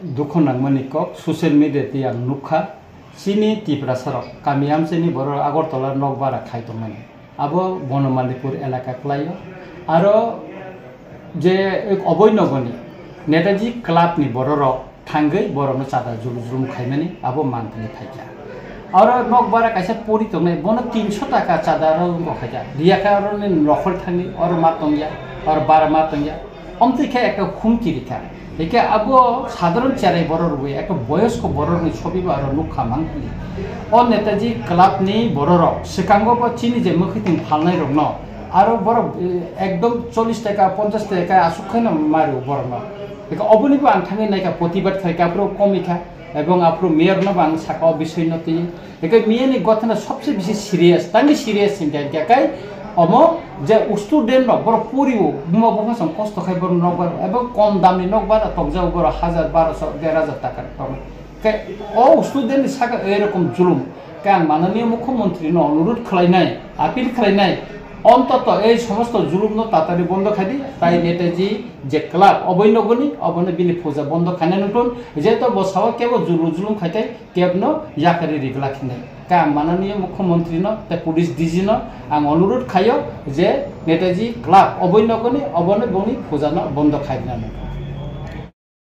दुखु नांगमानि कक social media तियां नुखा सिनि तिप्रा सरक कामियाम सेनि बर आगरतला नगबारा खायतोमोन आबो बनमालीपुर एलाका क्लायो आरो जे एक अबैनगनि नेताजी क्लाबनि बररक थांगै बरनो चादा जुलुम खायमानि आबो मानथनि थाइजा आरो नगबारा कायसा परि तंनाय बनो 300 टाका चादा रो खायजा रियाका आरो नखर थांनि और मा तंया और बारा मा तंया अमतिखे एक खुमकिरिखा एके आबो साधारण चेराय बररबे एक बयस्क बररनि छबि आरो नुखा मांगनि अ नेताजी क्लाबनि बररक सिकांगो ब चिनि जे मखिथिं फालनाय रंन आरो बर एकदम 40 टाका 50 टाका आसुखैन मारो बरन एके अबनिबो आं थाङै नायका प्रतिबाद खायकाफ्रो कमिखा এবং আপরো মেয়র না বাং সাকাও বিষয় নতি একে মেয়নি গথনা সবচেয়ে বেশি সিরিয়াস তানি সিরিয়াস চিন্তা কাকাই অম যে স্টুডেন্ট ন বড় পরিও বুমা বুমা সম কষ্ট খাই বড় নগর এবং কম দামনি নগবার তকজাও বড় 1000 1200 1000 টাকা পাবে কে ও স্টুডেন্ট সাকা এরকম জুলুম কাং মাননীয় মুখ্যমন্ত্রী ন অনুরোধ খালাইনাই আপিল খালাইনাই অন্তত এই সমস্ত জুলুম তাড়াতাড়ি বন্ধ খাদি তাই নেতাজি যে ক্লাব অবৈনগনি অবনে বিনি ফৌজা বন্ধ খানে নতুন যেহেতু বসাও কেবল জুলুম খাইতে কেবনো ইয়াকারি রিগলা খিনে কা মাননীয় মুখ্যমন্ত্রী ন তে পুলিশ ডিজি ন আং অনুরোধ খাইও যে নেতাজি ক্লাব অবৈনগনি অবনে বনি ফৌজা ন বন্ধ খাইনা